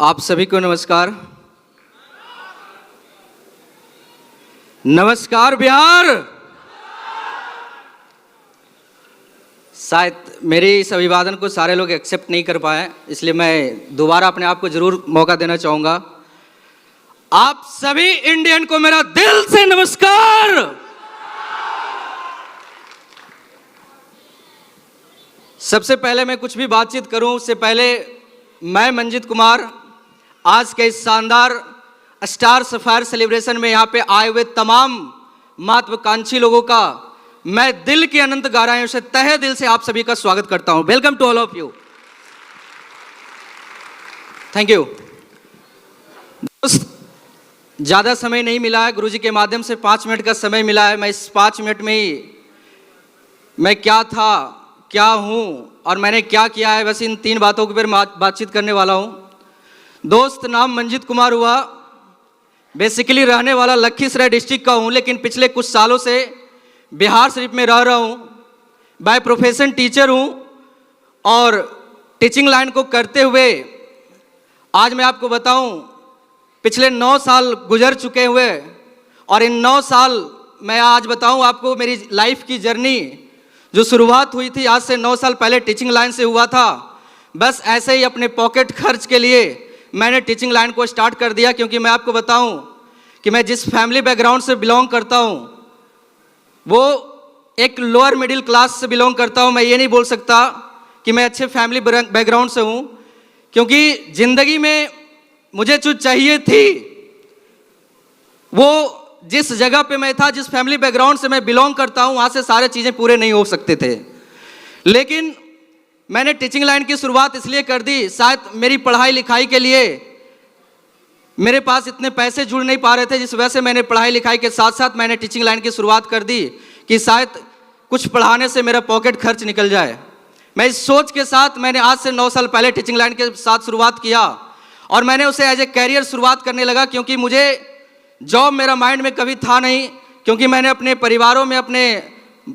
आप सभी को नमस्कार। नमस्कार बिहार। शायद मेरे इस अभिवादन को सारे लोग एक्सेप्ट नहीं कर पाए, इसलिए मैं दोबारा अपने आप को जरूर मौका देना चाहूंगा। आप सभी इंडियन को मेरा दिल से नमस्कार। सबसे पहले मैं कुछ भी बातचीत करूं उससे पहले मैं मंजित कुमार आज के इस शानदार स्टार सफायर सेलिब्रेशन में यहाँ पे आए हुए तमाम महत्वाकांक्षी लोगों का मैं दिल की अनंत गहराइयों से तहे दिल से आप सभी का स्वागत करता हूं। Welcome to all of you. Thank you. दोस्त, ज़्यादा समय नहीं मिला है, गुरुजी के माध्यम से 5 मिनट का समय मिला है। मैं इस 5 मिनट में ही मैं क्या था, क्या हूँ और मैंने क्या किया है, बस इन 3 बातों के ऊपर बातचीत करने वाला हूँ। दोस्त, नाम मंजित कुमार हुआ, बेसिकली रहने वाला लखीसराय डिस्ट्रिक्ट का हूँ, लेकिन पिछले कुछ सालों से बिहार शरीफ में रह रहा हूँ। बाय प्रोफेशन टीचर हूँ और टीचिंग लाइन को करते हुए आज मैं आपको बताऊँ पिछले 9 साल गुजर चुके हुए और इन 9 साल मैं आज बताऊँ आपको मेरी लाइफ की जर्नी जो शुरुआत हुई थी आज से 9 साल पहले टीचिंग लाइन से हुआ था। बस ऐसे ही अपने पॉकेट खर्च के लिए मैंने टीचिंग लाइन को स्टार्ट कर दिया, क्योंकि मैं आपको बताऊं कि मैं जिस फैमिली बैकग्राउंड से बिलोंग करता हूं वो एक लोअर मिडिल क्लास से बिलोंग करता हूं। मैं ये नहीं बोल सकता कि मैं अच्छे फैमिली बैकग्राउंड से हूं, क्योंकि ज़िंदगी में मुझे जो चाहिए थी वो जिस जगह पे मैं था, जिस फैमिली बैकग्राउंड से मैं बिलोंग करता हूं, वहाँ से सारे चीज़ें पूरे नहीं हो सकते थे। लेकिन मैंने टीचिंग लाइन की शुरुआत इसलिए कर दी, शायद मेरी पढ़ाई लिखाई के लिए मेरे पास इतने पैसे जुड़ नहीं पा रहे थे, जिस वजह से मैंने पढ़ाई लिखाई के साथ साथ मैंने टीचिंग लाइन की शुरुआत कर दी कि शायद कुछ पढ़ाने से मेरा पॉकेट खर्च निकल जाए। मैं इस सोच के साथ मैंने आज से 9 साल पहले टीचिंग लाइन के साथ शुरुआत किया और मैंने उसे एज ए कैरियर शुरुआत करने लगा, क्योंकि मुझे जॉब मेरा माइंड में कभी था नहीं। क्योंकि मैंने अपने परिवारों में अपने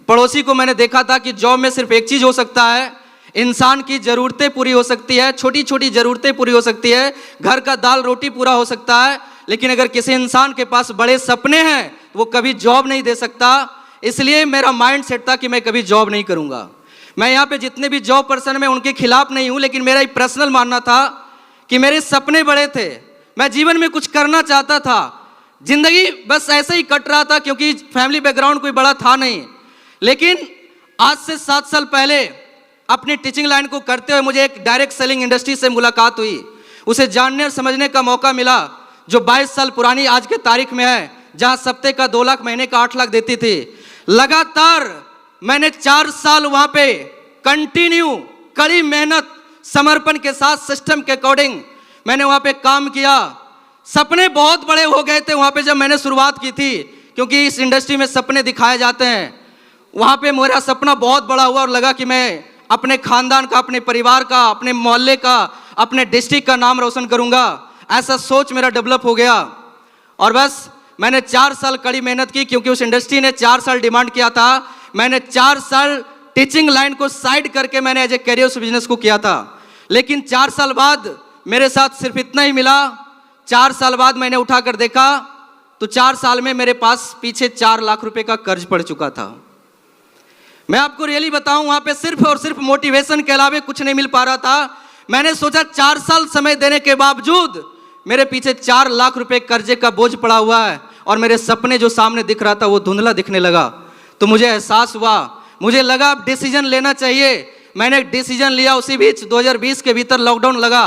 पड़ोसी को मैंने देखा था कि जॉब में सिर्फ एक चीज़ हो सकता है, इंसान की ज़रूरतें पूरी हो सकती है, छोटी छोटी ज़रूरतें पूरी हो सकती है, घर का दाल रोटी पूरा हो सकता है, लेकिन अगर किसी इंसान के पास बड़े सपने हैं तो वो कभी जॉब नहीं दे सकता। इसलिए मेरा माइंड सेट था कि मैं कभी जॉब नहीं करूँगा। मैं यहाँ पे जितने भी जॉब पर्सन मैं उनके खिलाफ नहीं हूँ, लेकिन मेरा एक पर्सनल मानना था कि मेरे सपने बड़े थे, मैं जीवन में कुछ करना चाहता था। जिंदगी बस ऐसे ही कट रहा था क्योंकि फैमिली बैकग्राउंड कोई बड़ा था नहीं। लेकिन आज से 7 साल पहले अपनी टीचिंग लाइन को करते हुए मुझे एक डायरेक्ट सेलिंग इंडस्ट्री से मुलाकात हुई, उसे जानने और समझने का मौका मिला, जो 22 साल पुरानी आज के तारीख में है, जहां सप्ते का 2 लाख महीने का 8 लाख देती थी। लगातार मैंने 4 साल वहां पे कंटिन्यू कड़ी मेहनत समर्पण के साथ सिस्टम के अकॉर्डिंग मैंने वहां पे काम किया। सपने बहुत बड़े हो गए थे वहाँ पे जब मैंने शुरुआत की थी, क्योंकि इस इंडस्ट्री में सपने दिखाए जाते हैं। वहाँ पे मेरा सपना बहुत बड़ा हुआ और लगा कि मैं अपने खानदान का, अपने परिवार का, अपने मोहल्ले का, अपने डिस्ट्रिक्ट का नाम रोशन करूँगा। ऐसा सोच मेरा डेवलप हो गया और बस मैंने 4 साल कड़ी मेहनत की, क्योंकि उस इंडस्ट्री ने 4 साल डिमांड किया था। मैंने 4 साल टीचिंग लाइन को साइड करके मैंने एज ए कैरियर बिजनेस को किया था। लेकिन 4 साल बाद मेरे साथ सिर्फ इतना ही मिला। 4 साल बाद मैंने उठाकर देखा तो 4 साल में मेरे पास पीछे 4 लाख रुपए का कर्ज पड़ चुका था। मैं आपको रियली बताऊं, वहां पे सिर्फ और सिर्फ मोटिवेशन के अलावा कुछ नहीं मिल पा रहा था। मैंने सोचा 4 साल समय देने के बावजूद मेरे पीछे 4 लाख रुपए कर्जे का बोझ पड़ा हुआ है और मेरे सपने जो सामने दिख रहा था वो धुंधला दिखने लगा। तो मुझे एहसास हुआ, मुझे लगा अब डिसीजन लेना चाहिए। मैंने एक डिसीजन लिया। उसी बीच 2020 के भीतर लॉकडाउन लगा,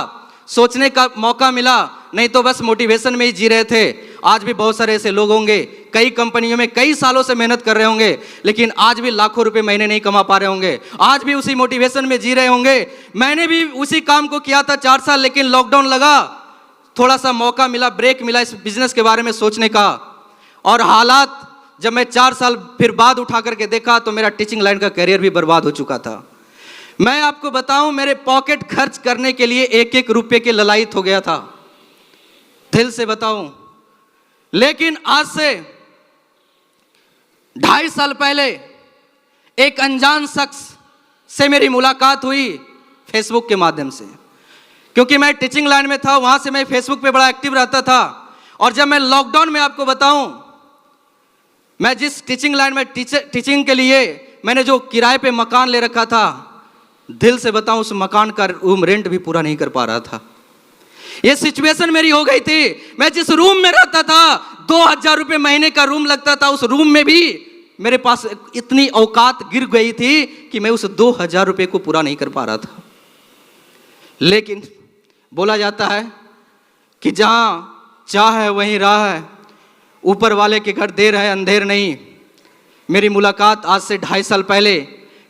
सोचने का मौका मिला, नहीं तो बस मोटिवेशन में ही जी रहे थे। आज भी बहुत सारे ऐसे लोग होंगे, कई कंपनियों में कई सालों से मेहनत कर रहे होंगे, लेकिन आज भी लाखों रुपए महीने नहीं कमा पा रहे होंगे, आज भी उसी मोटिवेशन में जी रहे होंगे। मैंने भी उसी काम को किया था 4 साल, लेकिन लॉकडाउन लगा, थोड़ा सा मौका मिला, ब्रेक मिला इस बिजनेस के बारे में सोचने का। और हालात जब मैं 4 साल फिर बाद उठा करके देखा तो मेरा टीचिंग लाइन का करियर भी बर्बाद हो चुका था। मैं आपको बताऊं, मेरे पॉकेट खर्च करने के लिए 1-1 रुपये के ललायत हो गया था, दिल से बताऊं। लेकिन आज से 2.5 साल पहले एक अनजान शख्स से मेरी मुलाकात हुई फेसबुक के माध्यम से। क्योंकि मैं टीचिंग लाइन में था, वहां से मैं फेसबुक पे बड़ा एक्टिव रहता था। और जब मैं लॉकडाउन में आपको बताऊं, मैं जिस टीचिंग लाइन में टीचिंग के लिए मैंने जो किराए पे मकान ले रखा था, दिल से बताऊं उस मकान का रूम रेंट भी पूरा नहीं कर पा रहा था। ये सिचुएशन मेरी हो गई थी। मैं जिस रूम में रहता था 2000 रुपये महीने का रूम लगता था, उस रूम में भी मेरे पास इतनी औकात गिर गई थी कि मैं उस 2000 रुपये को पूरा नहीं कर पा रहा था। लेकिन बोला जाता है कि जहाँ चाह है वहीं राह है, ऊपर वाले के घर देर है अंधेर नहीं। मेरी मुलाकात आज से 2.5 साल पहले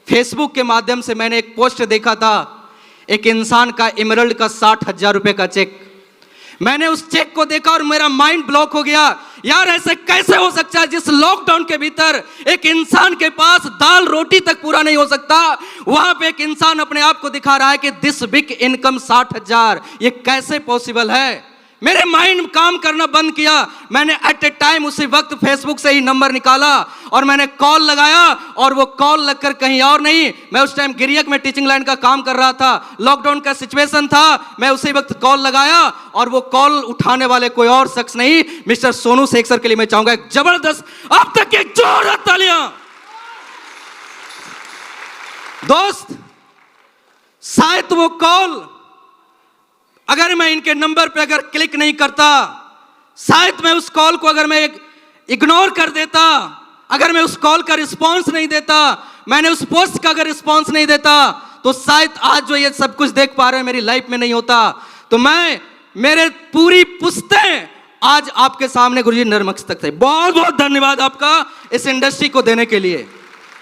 फेसबुक के माध्यम से मैंने एक पोस्ट देखा था, एक इंसान का एमरल्ड का 60,000 रुपये का चेक। मैंने उस चेक को देखा और मेरा माइंड ब्लॉक हो गया। यार ऐसे कैसे हो सकता है, जिस लॉकडाउन के भीतर एक इंसान के पास दाल रोटी तक पूरा नहीं हो सकता, वहां पे एक इंसान अपने आप को दिखा रहा है कि दिस बिग इनकम 60,000, ये कैसे पॉसिबल है। मेरे माइंड काम करना बंद किया। मैंने एट ए टाइम उसी वक्त फेसबुक से ही नंबर निकाला और मैंने कॉल लगाया, और वो कॉल लगकर कहीं और नहीं, मैं उस टाइम गिरियक में टीचिंग लाइन का काम कर रहा था, लॉकडाउन का सिचुएशन था। मैं उसी वक्त कॉल लगाया और वो कॉल उठाने वाले कोई और शख्स नहीं, मिस्टर सोनू शेख सर के लिए मैं चाहूंगा एक जबरदस्त अब तक एक जोरदार तालियां। दोस्त, शायद वो कॉल अगर मैं इनके नंबर पे अगर क्लिक नहीं करता, शायद मैं उस कॉल को अगर मैं इग्नोर कर देता, अगर मैं उस कॉल का रिस्पांस नहीं देता, मैंने उस पोस्ट का अगर रिस्पांस नहीं देता, तो शायद आज जो ये सब कुछ देख पा रहे हैं मेरी लाइफ में नहीं होता। तो मैं, मेरे पूरी पुश्तें आज आपके सामने गुरुजी नतमस्तक थे। बहुत बहुत धन्यवाद आपका इस इंडस्ट्री को देने के लिए।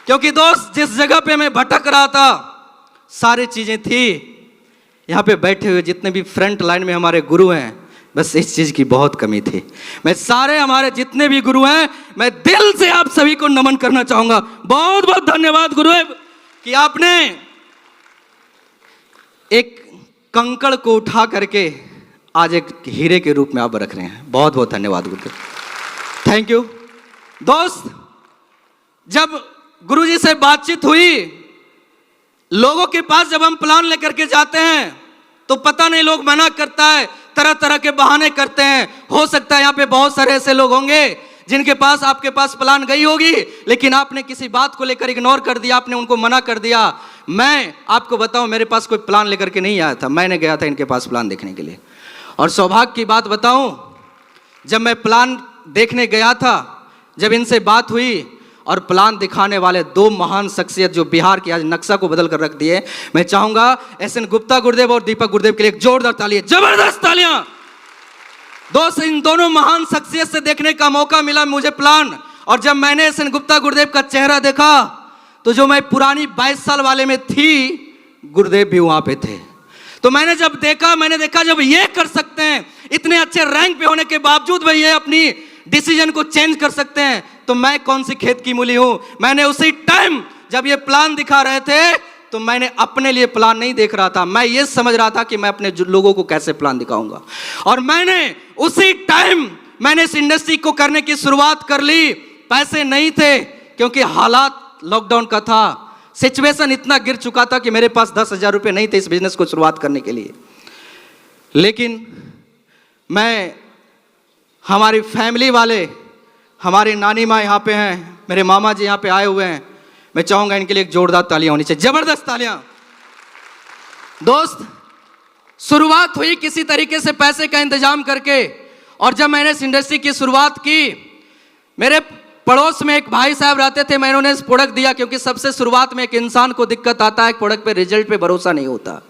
क्योंकि दोस्त, जिस जगह पे मैं भटक रहा था सारी चीजें थी, यहाँ पे बैठे हुए जितने भी फ्रंट लाइन में हमारे गुरु हैं, बस इस चीज की बहुत कमी थी। मैं सारे हमारे जितने भी गुरु हैं, मैं दिल से आप सभी को नमन करना चाहूंगा। बहुत बहुत धन्यवाद गुरु कि आपने एक कंकड़ को उठा करके आज एक हीरे के रूप में आप रख रहे हैं। बहुत बहुत धन्यवाद गुरु, थैंक यू। दोस्त, जब गुरुजी से बातचीत हुई, लोगों के पास जब हम प्लान लेकर के जाते हैं तो पता नहीं लोग मना करता है, तरह तरह के बहाने करते हैं। हो सकता है यहाँ पे बहुत सारे ऐसे लोग होंगे जिनके पास आपके पास प्लान गई होगी, लेकिन आपने किसी बात को लेकर इग्नोर कर दिया, आपने उनको मना कर दिया। मैं आपको बताऊं, मेरे पास कोई प्लान लेकर के नहीं आया था, मैंने गया था इनके पास प्लान देखने के लिए। और सौभाग्य की बात बताऊं, जब मैं प्लान देखने गया था, जब इनसे बात हुई और प्लान दिखाने वाले 2 महान शख्सियत जो बिहार की आज नक्शा को बदल कर रख दिए, मैं चाहूंगा एस एन गुप्ता गुरुदेव और दीपक गुरुदेव के लिए एक जोरदार तालियां, जबरदस्त तालियां। दोस्त, इन दोनों महान शख्सियत से देखने का मौका मिला मुझे प्लान, और जब मैंने एस एन गुप्ता गुरुदेव का चेहरा देखा तो जो मैं पुरानी 22 साल वाले में थी, गुरुदेव भी वहां पे थे। तो मैंने देखा जब ये कर सकते हैं, इतने अच्छे रैंक पे होने के बावजूद भाई ये अपनी डिसीजन को चेंज कर सकते हैं, तो मैं कौन सी खेत की मूली हूं। मैंने उसी टाइम जब ये प्लान दिखा रहे थे, तो मैंने अपने लिए प्लान नहीं देख रहा था, मैं ये समझ रहा था कि मैं अपने लोगों को कैसे प्लान दिखाऊंगा। और मैंने उसी टाइम मैंने इस इंडस्ट्री को करने की शुरुआत कर ली। पैसे नहीं थे क्योंकि हालात लॉकडाउन का था, सिचुएशन इतना गिर चुका था कि मेरे पास 10,000 रुपये नहीं थे इस बिजनेस को शुरुआत करने के लिए। लेकिन मैं, हमारी फैमिली वाले, हमारी नानी माँ यहाँ पे हैं, मेरे मामा जी यहाँ पे आए हुए हैं, मैं चाहूंगा इनके लिए एक जोरदार तालियां होनी चाहिए, जबरदस्त तालियां। दोस्त, शुरुआत हुई किसी तरीके से पैसे का इंतजाम करके, और जब मैंने इस इंडस्ट्री की शुरुआत की, मेरे पड़ोस में एक भाई साहब रहते थे, मैंने उन्हें प्रोडक्ट दिया, क्योंकि सबसे शुरुआत में एक इंसान को दिक्कत आता है, प्रोडक्ट पे रिजल्ट पे भरोसा नहीं होता।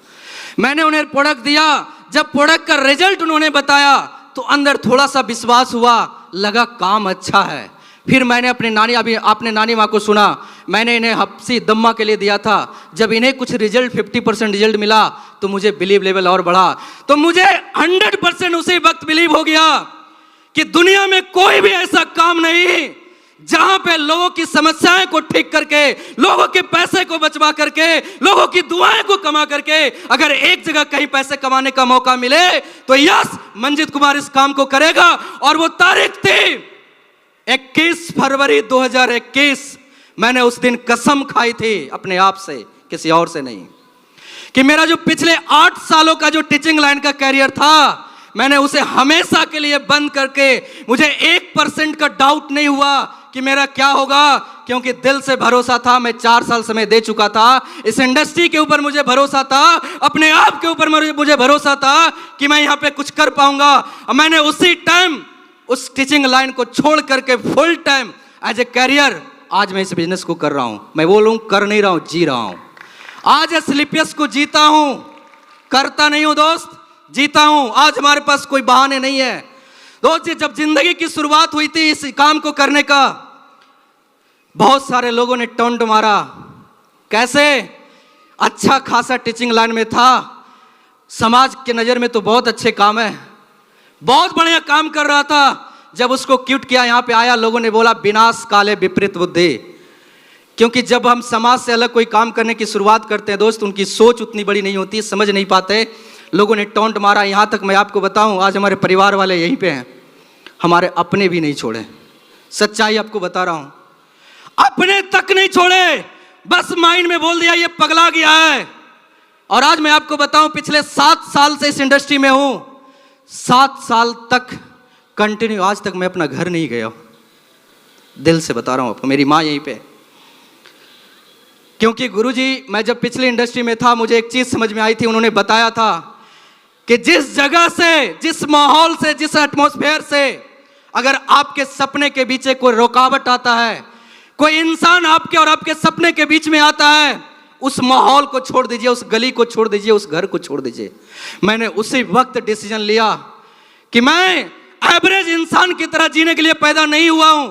मैंने उन्हें प्रोडक्ट दिया, जब प्रोडक्ट का रिजल्ट उन्होंने बताया तो अंदर थोड़ा सा विश्वास हुआ, लगा काम अच्छा है। फिर मैंने अपने नानी, अभी आपने नानी माँ को सुना, मैंने इन्हें हफ्सी दम्मा के लिए दिया था। जब इन्हें कुछ रिजल्ट 50% रिजल्ट मिला तो मुझे बिलीव लेवल और बढ़ा, तो मुझे 100% उसी वक्त बिलीव हो गया कि दुनिया में कोई भी ऐसा काम नहीं जहां पे लोगों की समस्याएं को ठीक करके, लोगों के पैसे को बचवा करके, लोगों की दुआएं को कमा करके अगर एक जगह कहीं पैसे कमाने का मौका मिले तो यस, मंजित कुमार इस काम को करेगा। और वो तारीख थी 21 फरवरी 2021। मैंने उस दिन कसम खाई थी अपने आप से, किसी और से नहीं, कि मेरा जो पिछले 8 सालों का जो टीचिंग लाइन का कैरियर था, मैंने उसे हमेशा के लिए बंद करके, मुझे 1% का डाउट नहीं हुआ कि मेरा क्या होगा, क्योंकि दिल से भरोसा था। मैं 4 साल समय दे चुका था, इस इंडस्ट्री के ऊपर मुझे भरोसा था, अपने आप के ऊपर मुझे भरोसा था कि मैं यहाँ पे कुछ कर पाऊंगा। और मैंने उसी टाइम उस टीचिंग लाइन को छोड़ करके full time as a career आज मैं इस बिजनेस को कर रहा हूं। मैं बोलूं कर नहीं रहा हूं, जी रहा हूं। आज एसलीपियस को जीता हूं, करता नहीं हूं दोस्त, जीता हूं। आज हमारे पास कोई बहाने नहीं है दोस्त। जब जिंदगी की शुरुआत हुई थी इस काम को करने का, बहुत सारे लोगों ने टोंट मारा। कैसे? अच्छा खासा टीचिंग लाइन में था, समाज के नजर में तो बहुत अच्छे काम है, बहुत बढ़िया काम कर रहा था। जब उसको क्यूट किया, यहाँ पे आया, लोगों ने बोला विनाश काले विपरीत बुद्धि। क्योंकि जब हम समाज से अलग कोई काम करने की शुरुआत करते हैं दोस्त, उनकी सोच उतनी बड़ी नहीं होती, समझ नहीं पाते। लोगों ने टोंट मारा। यहाँ तक मैं आपको बताऊं, आज हमारे परिवार वाले यहीं पे हैं, हमारे अपने भी नहीं छोड़े। सच्चाई आपको बता रहा हूं, अपने तक नहीं छोड़े, बस माइंड में बोल दिया ये पगला गया है। और आज मैं आपको बताऊं, पिछले 7 साल से इस इंडस्ट्री में हूं, 7 साल तक कंटिन्यू, आज तक मैं अपना घर नहीं गया। दिल से बता रहा हूं आपको, मेरी माँ यहीं पे। क्योंकि गुरुजी, मैं जब पिछली इंडस्ट्री में था, मुझे एक चीज समझ में आई थी। उन्होंने बताया था कि जिस जगह से, जिस माहौल से, जिस एटमॉस्फेयर से अगर आपके सपने के बीच कोई रुकावट आता है, कोई इंसान आपके और आपके सपने के बीच में आता है, उस माहौल को छोड़ दीजिए, उस गली को छोड़ दीजिए, उस घर को छोड़ दीजिए। मैंने उसी वक्त डिसीजन लिया कि मैं एवरेज इंसान की तरह जीने के लिए पैदा नहीं हुआ हूं।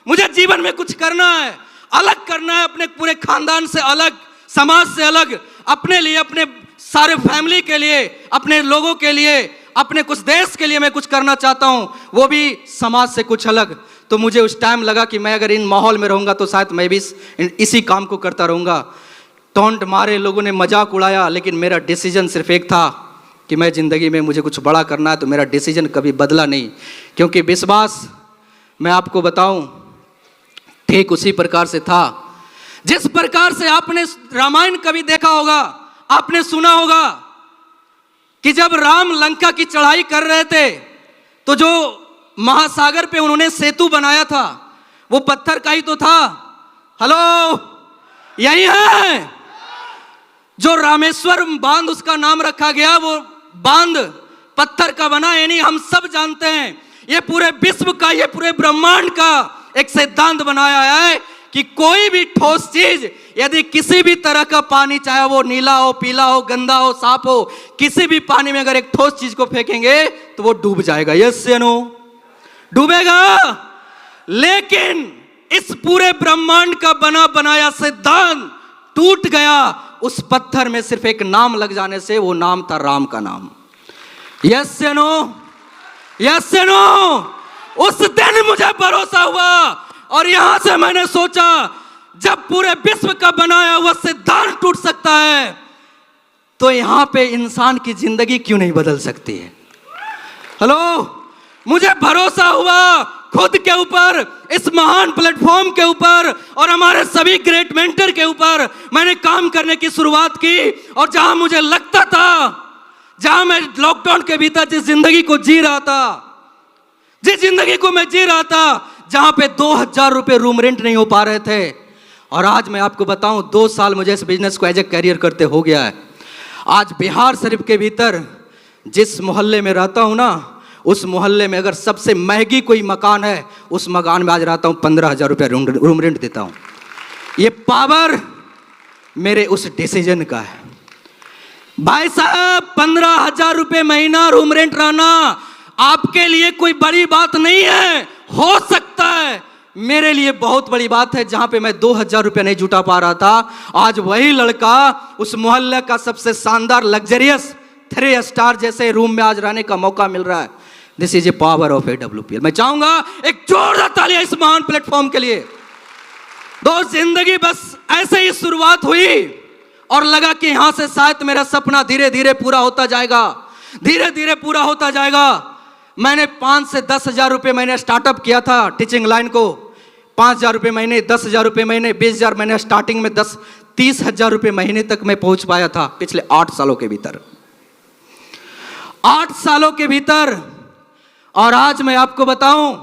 मुझे जीवन में कुछ करना है, अलग करना है, अपने पूरे खानदान से अलग, समाज से अलग, अपने लिए, अपने सारे फैमिली के लिए, अपने लोगों के लिए, अपने कुछ देश के लिए मैं कुछ करना चाहता हूं, वो भी समाज से कुछ अलग। तो मुझे उस टाइम लगा कि मैं अगर इन माहौल में रहूंगा तो शायद मैं भी इसी काम को करता रहूंगा। टोंट मारे, लोगों ने मजाक उड़ाया, लेकिन मेरा डिसीजन सिर्फ एक था कि मैं जिंदगी में मुझे कुछ बड़ा करना है। तो मेरा डिसीजन कभी बदला नहीं, क्योंकि विश्वास, मैं आपको बताऊं, ठीक उसी प्रकार से था जिस प्रकार से आपने रामायण कभी देखा होगा, आपने सुना होगा कि जब राम लंका की चढ़ाई कर रहे थे तो जो महासागर पे उन्होंने सेतु बनाया था वो पत्थर का ही तो था। हेलो, यही है जो रामेश्वर बांध उसका नाम रखा गया, वो बांध पत्थर का बना। यानी हम सब जानते हैं, ये पूरे विश्व का, ये पूरे ब्रह्मांड का एक सिद्धांत बनाया है कि कोई भी ठोस चीज यदि किसी भी तरह का पानी, चाहे वो नीला हो, पीला हो, गंदा हो, साफ हो, किसी भी पानी में अगर एक ठोस चीज को फेंकेंगे तो वो डूब जाएगा। यस या नो? डूबेगा। लेकिन इस पूरे ब्रह्मांड का बना बनाया सिद्धांत टूट गया उस पत्थर में सिर्फ एक नाम लग जाने से। वो नाम था राम का नाम। यस या नो? यस या नो? उस दिन मुझे भरोसा हुआ और यहां से मैंने सोचा, जब पूरे विश्व का बनाया हुआ सिद्धांत टूट सकता है तो यहां पे इंसान की जिंदगी क्यों नहीं बदल सकती है? हेलो, मुझे भरोसा हुआ खुद के ऊपर, इस महान प्लेटफॉर्म के ऊपर और हमारे सभी ग्रेट मेंटर के ऊपर मैंने काम करने की शुरुआत की। और जहां मुझे लगता था, जहां मैं लॉकडाउन के भीतर जिस जिंदगी को जी रहा था, जिस जिंदगी को मैं जी रहा था, जहां पे 2000 रुपए रूम रेंट नहीं हो पा रहे थे, और आज मैं आपको बताऊं 2 साल मुझे इस बिजनेस को एज ए कैरियर करते हो गया है। आज बिहार शरीफ के भीतर जिस मोहल्ले में रहता हूं ना, उस मोहल्ले में अगर सबसे महंगी कोई मकान है, उस मकान में आज रहता हूं, 15,000 रुपये रूम रेंट देता हूं। ये पावर मेरे उस डिसीजन का है। भाई साहब, 15,000 रुपये महीना रूम रेंट रहना आपके लिए कोई बड़ी बात नहीं है। हो सकता है मेरे लिए बहुत बड़ी बात है। जहां पे मैं 2,000 रुपये नहीं जुटा पा रहा था, आज वही लड़का उस मोहल्ले का सबसे शानदार लग्जरियस 3 स्टार जैसे रूम में आज रहने का मौका मिल रहा है। This is a power of AWPL। मैं चाहूंगा एक जोरदार तालियां इस महान प्लेटफॉर्म के लिए। दोस्त, जिंदगी बस ऐसे ही शुरुआत हुई और लगा कि यहां से शायद मेरा सपना धीरे धीरे पूरा होता जाएगा, धीरे धीरे पूरा होता जाएगा। मैंने 5 से 10,000 रुपये मैंने स्टार्टअप किया था टीचिंग लाइन को। 5,000 रुपये महीने, 10,000 रुपये महीने, 20,000 मैंने स्टार्टिंग में 10 30,000 रुपये महीने तक मैं पहुंच पाया था पिछले 8 सालों के भीतर, 8 सालों के भीतर। और आज मैं आपको बताऊं,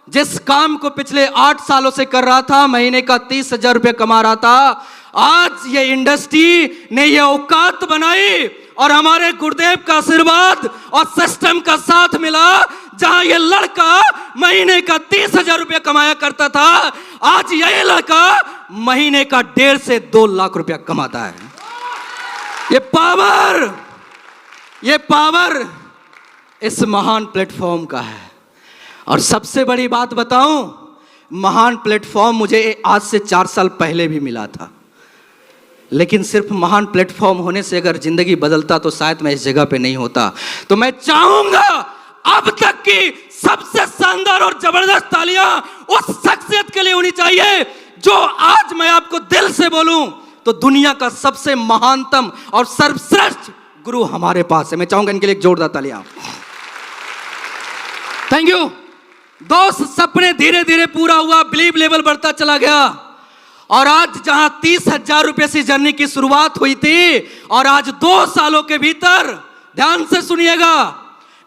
जिस काम को पिछले 8 सालों से कर रहा था, महीने का 30,000 रुपये कमा रहा था, आज ये इंडस्ट्री ने ये औकात बनाई और हमारे गुरुदेव का आशीर्वाद और सिस्टम का साथ मिला। जहां ये लड़का महीने का 30,000 रुपये कमाया करता था, आज यही लड़का महीने का 1.5 से 2 लाख रुपया कमाता है। ये पावर इस महान प्लेटफॉर्म का है। और सबसे बड़ी बात बताऊं, महान प्लेटफॉर्म मुझे आज से 4 साल पहले भी मिला था, लेकिन सिर्फ महान प्लेटफॉर्म होने से अगर जिंदगी बदलता तो शायद मैं इस जगह पे नहीं होता। तो मैं चाहूंगा अब तक की सबसे शानदार और जबरदस्त तालियां उस शख्सियत के लिए होनी चाहिए जो आज मैं आपको दिल से बोलूं तो दुनिया का सबसे महानतम और सर्वश्रेष्ठ गुरु हमारे पास है। मैं चाहूंगा इनके लिए एक जोरदार तालियां। थैंक यू दोस्त। सपने धीरे धीरे पूरा हुआ, बिलीव लेवल बढ़ता चला गया और आज जहां 30,000 रुपए से जर्नी की शुरुआत हुई थी और आज 2 सालों के भीतर, ध्यान से सुनिएगा,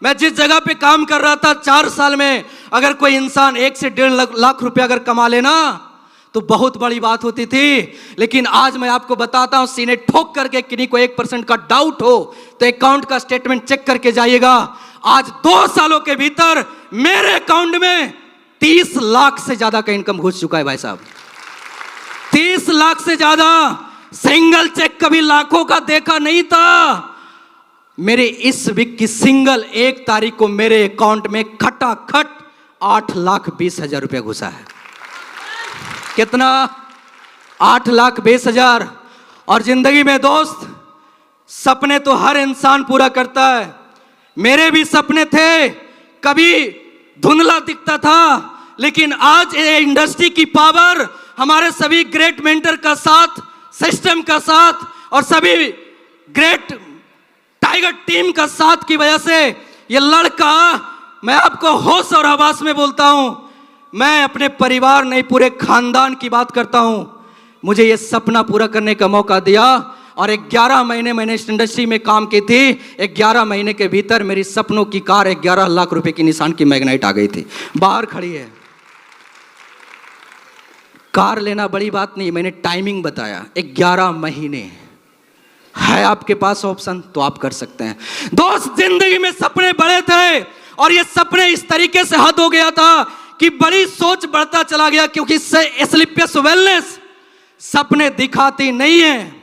मैं जिस जगह पे काम कर रहा था 4 साल में अगर कोई इंसान 1 से 1.5 लाख रुपया अगर कमा लेना तो बहुत बड़ी बात होती थी। लेकिन आज मैं आपको बताता हूं, सीने ठोक करके किन्हीं को 1% का डाउट हो तो अकाउंट का स्टेटमेंट चेक करके जाइएगा। आज 2 सालों के भीतर मेरे अकाउंट में 30 लाख से ज्यादा का इनकम घुस चुका है भाई साहब, 30 लाख से ज्यादा। सिंगल चेक कभी लाखों का देखा नहीं था। मेरे इस वीक की सिंगल 1 तारीख को मेरे अकाउंट में खटाखट 8,20,000 रुपया घुसा है। कितना? 8,20,000। और जिंदगी में दोस्त, सपने तो हर इंसान पूरा करता है। मेरे भी सपने थे, कभी धुंधला दिखता था, लेकिन आज ये इंडस्ट्री की पावर, हमारे सभी ग्रेट मेंटर का साथ, सिस्टम का साथ और सभी ग्रेट टाइगर टीम का साथ की वजह से ये लड़का, मैं आपको होश और हवास में बोलता हूं, मैं अपने परिवार नहीं पूरे खानदान की बात करता हूं। मुझे ये सपना पूरा करने का मौका दिया और 11 महीने मैंने इस इंडस्ट्री में काम की थी। 11 महीने के भीतर मेरी सपनों की कार 11 लाख रुपए की निशान की मैग्नाइट आ गई थी, बाहर खड़ी है। कार लेना बड़ी बात नहीं, मैंने टाइमिंग बताया, 11 महीने है आपके पास ऑप्शन तो आप कर सकते हैं। दोस्त, जिंदगी में सपने बड़े थे और ये सपने इस तरीके से हद हो गया था कि बड़ी सोच बढ़ता चला गया, क्योंकि स्लीपलेस वेलनेस सपने दिखाती नहीं है,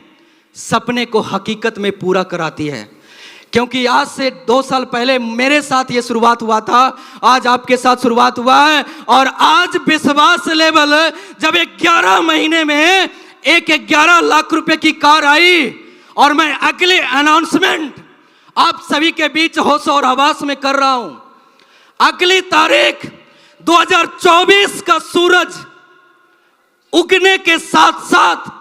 सपने को हकीकत में पूरा कराती है। क्योंकि आज से 2 साल पहले मेरे साथ ये शुरुआत हुआ था, आज आपके साथ शुरुआत हुआ है और आज विश्वास लेवल जब 11 महीने में 11 लाख रुपए की कार आई और मैं अगले अनाउंसमेंट आप सभी के बीच होश और हवास में कर रहा हूं। अगली तारीख 2024 का सूरज उगने के साथ साथ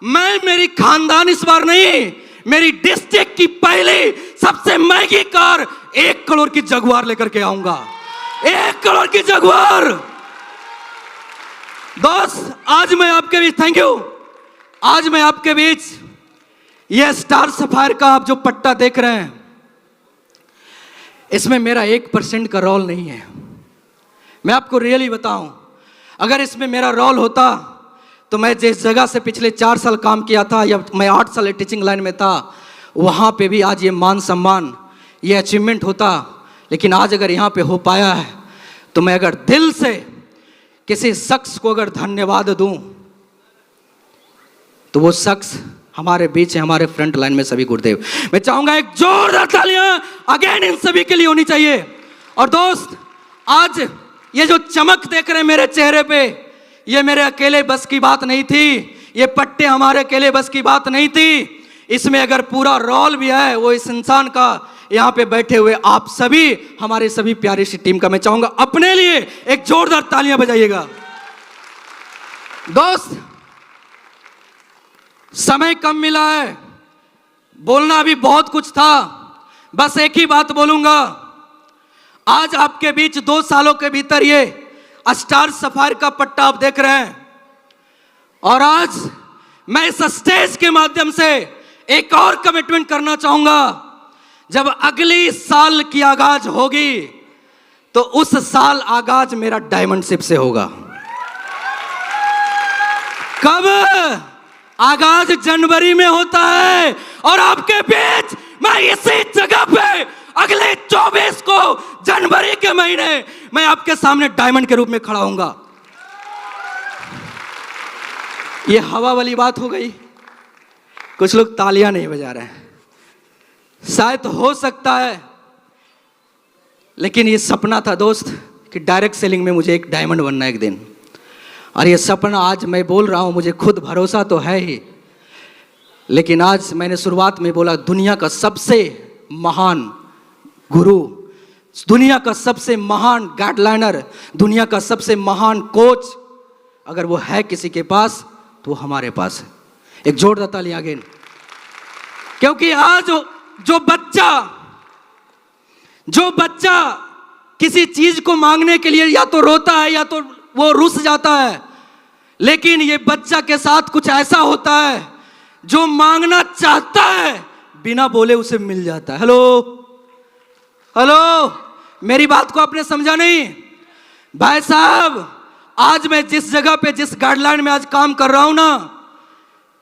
मैं, मेरी खानदान इस बार नहीं, मेरी डिस्ट्रिक्ट की पहली सबसे महंगी कार 1 करोड़ की जगुआर लेकर के आऊंगा। 1 करोड़ की जगुआर। दोस्त, आज मैं आपके बीच, थैंक यू, आज मैं आपके बीच यह स्टार सफायर का आप जो पट्टा देख रहे हैं, इसमें मेरा 1% का रोल नहीं है। मैं आपको रियली बताऊं, अगर इसमें मेरा रोल होता तो मैं जिस जगह से पिछले 4 साल काम किया था या मैं 8 साल टीचिंग लाइन में था, वहाँ पे भी आज ये मान सम्मान, ये अचीवमेंट होता। लेकिन आज अगर यहाँ पे हो पाया है तो मैं अगर दिल से किसी शख्स को अगर धन्यवाद दूं तो वो शख्स हमारे बीच है, हमारे फ्रंट लाइन में सभी गुरुदेव। मैं चाहूंगा एक जोरदार तालियां अगेन इन सभी के लिए होनी चाहिए। और दोस्त, आज ये जो चमक देख रहे हैं मेरे चेहरे पे, ये मेरे अकेले बस की बात नहीं थी, ये पट्टे हमारे अकेले बस की बात नहीं थी। इसमें अगर पूरा रोल भी है वो इस इंसान का, यहाँ पे बैठे हुए आप सभी, हमारे सभी प्यारी सी टीम का। मैं चाहूंगा अपने लिए एक जोरदार तालियां बजाइएगा। दोस्त, समय कम मिला है, बोलना भी बहुत कुछ था, बस एक ही बात बोलूंगा। आज आपके बीच 2 सालों के भीतर ये स्टार सफायर का पट्टा आप देख रहे हैं और आज मैं इस स्टेज के माध्यम से एक और कमिटमेंट करना चाहूंगा, जब अगली साल की आगाज होगी तो उस साल आगाज मेरा डायमंड शिप से होगा। कब? आगाज जनवरी में होता है और आपके बीच मैं इसी जगह पे अगले 24 को जनवरी के महीने मैं आपके सामने डायमंड के रूप में खड़ा होऊंगा। ये हवा वाली बात हो गई। कुछ लोग तालियां नहीं बजा रहे हैं, शायद हो सकता है, लेकिन ये सपना था दोस्त कि डायरेक्ट सेलिंग में मुझे एक डायमंड बनना एक दिन, और ये सपना आज मैं बोल रहा हूं, मुझे खुद भरोसा तो है ही, लेकिन आज मैंने शुरुआत में बोला दुनिया का सबसे महान गुरु, दुनिया का सबसे महान गाइडलाइनर, दुनिया का सबसे महान कोच अगर वो है किसी के पास तो वो हमारे पास है। एक जोरदार ताली अगेन। क्योंकि आज जो बच्चा किसी चीज को मांगने के लिए या तो रोता है या तो वो रुस जाता है, लेकिन ये बच्चा के साथ कुछ ऐसा होता है जो मांगना चाहता है बिना बोले उसे मिल जाता है। हेलो हेलो, मेरी बात को आपने समझा नहीं? भाई साहब, आज मैं जिस जगह पे जिस गाइडलाइन में आज काम कर रहा हूं ना,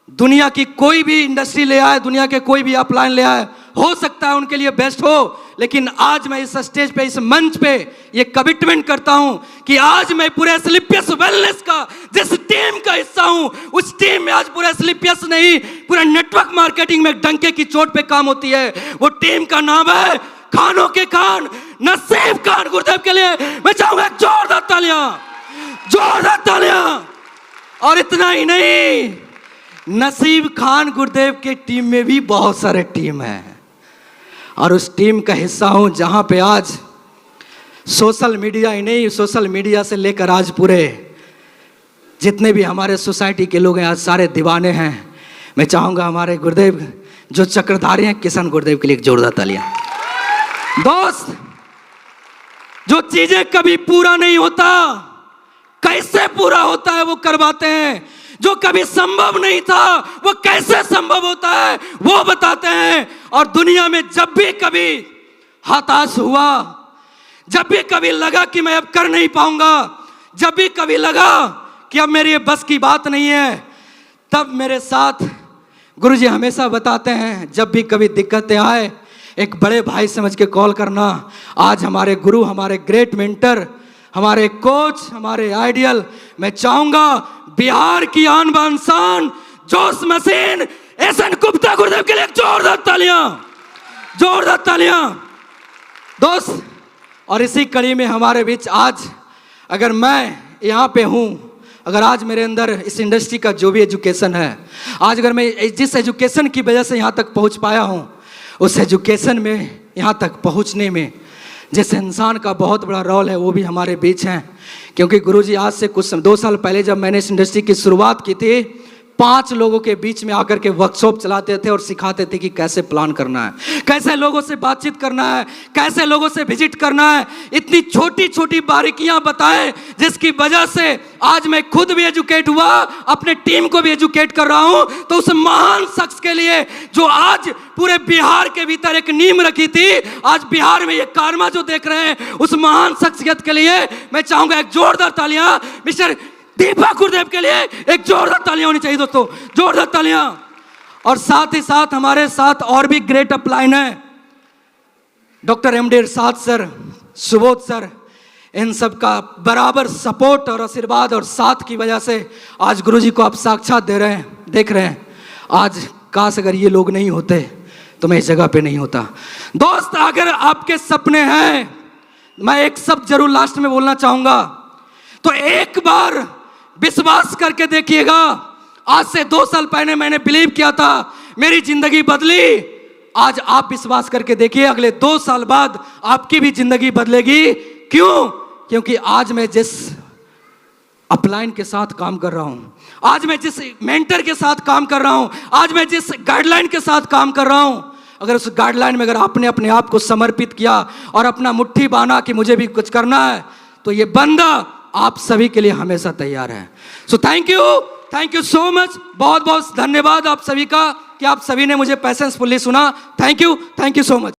दुनिया की कोई भी इंडस्ट्री ले आए, दुनिया के कोई भी अपलाइन ले आए, हो सकता है उनके लिए बेस्ट हो, लेकिन आज मैं इस स्टेज पे, इस मंच पे ये कमिटमेंट करता हूं कि आज मैं पूरे एस्क्लेपियस वेलनेस का जिस टीम का हिस्सा हूं, उस टीम में आज पूरे एस्क्लेपियस नहीं, पूरा नेटवर्क मार्केटिंग में डंके की चोट पे काम होती है। वो टीम का नाम है खानों के खान, नसीब खान गुरुदेव के लिए मैं चाहूंगा जोरदार तालियां, जोरदार तालियां। और इतना ही नहीं, नसीब खान गुरुदेव के टीम में भी बहुत सारे टीम हैं, और उस टीम का हिस्सा हूं जहां पे आज सोशल मीडिया ही नहीं, सोशल मीडिया से लेकर आज पूरे जितने भी हमारे सोसाइटी के लोग हैं आज सारे दीवाने हैं। मैं चाहूंगा हमारे गुरुदेव जो चक्रधारी हैं किशन गुरुदेव के लिए एक जोरदार तालियां। दोस्त, जो चीजें कभी पूरा नहीं होता कैसे पूरा होता है वो करवाते हैं, जो कभी संभव नहीं था वो कैसे संभव होता है वो बताते हैं। और दुनिया में जब भी कभी हताश हुआ, जब भी कभी लगा कि मैं अब कर नहीं पाऊंगा, जब भी कभी लगा कि अब मेरी बस की बात नहीं है, तब मेरे साथ गुरुजी हमेशा बताते हैं जब भी कभी दिक्कतें आए एक बड़े भाई समझ के कॉल करना। आज हमारे गुरु, हमारे ग्रेट मेंटर, हमारे कोच, हमारे आइडियल, मैं चाहूंगा बिहार की आन बान शान जोश मशीन एसएन गुप्ता गुरुदेव के लिए जोरदार तालियां, जोरदार तालियां। दोस्त, और इसी कड़ी में हमारे बीच आज अगर मैं यहाँ पे हूँ, अगर आज मेरे अंदर इस इंडस्ट्री का जो भी एजुकेशन है, आज अगर मैं जिस एजुकेशन की वजह से यहाँ तक पहुँच पाया हूँ, उस एजुकेशन में यहाँ तक पहुँचने में जिस इंसान का बहुत बड़ा रोल है वो भी हमारे बीच हैं। क्योंकि गुरुजी आज से कुछ 2 साल पहले जब मैंने इस इंडस्ट्री की शुरुआत की थी, 5 लोगों के बीच में आकर के वर्कशॉप चलाते थे और सिखाते थे कि कैसे प्लान करना है, कैसे लोगों से बातचीत करना है, कैसे लोगों से विजिट करना है। इतनी छोटी छोटी बारीकियां बताएं जिसकी वजह से आज मैं खुद भी एजुकेट हुआ, अपने टीम को भी एजुकेट कर रहा हूं। तो उस महान शख्स के लिए जो आज पूरे बिहार के भीतर एक नींव रखी थी, आज बिहार में ये कारनामा जो देख रहे हैं, उस महान शख्सियत के लिए मैं चाहूंगा एक जोरदार तालियां मिस्टर दीपक गुरुदेव के लिए एक जोरदार तालियां होनी चाहिए दोस्तों, जोरदार तालियां। और साथ ही साथ हमारे साथ और भी ग्रेट अपलाइन है, डॉक्टर एमडी इरशाद सर, सुबोध सर, इन सब का बराबर सपोर्ट और आशीर्वाद और साथ की वजह से आज गुरुजी को आप साक्षात देख रहे हैं। आज काश अगर ये लोग नहीं होते तो मैं इस जगह पे नहीं होता। दोस्त, अगर आपके सपने हैं, मैं एक शब्द जरूर लास्ट में बोलना चाहूंगा, तो एक बार विश्वास करके देखिएगा। आज से 2 साल पहले मैंने बिलीव किया था, मेरी जिंदगी बदली। आज आप विश्वास करके देखिए, अगले 2 साल बाद आपकी भी जिंदगी बदलेगी। क्यों? क्योंकि आज मैं जिस अपलाइन के साथ काम कर रहा हूं, आज मैं जिस मेंटर के साथ काम कर रहा हूं, आज मैं जिस गाइडलाइन के साथ काम कर रहा हूं, अगर उस गाइडलाइन में अगर आपने अपने आप को समर्पित किया और अपना मुट्ठी बांधा कि मुझे भी कुछ करना है, तो ये बंदा आप सभी के लिए हमेशा तैयार है। So thank you, thank you so much, बहुत बहुत धन्यवाद आप सभी का कि आप सभी ने मुझे पैसेंसफुली सुना। Thank you so much.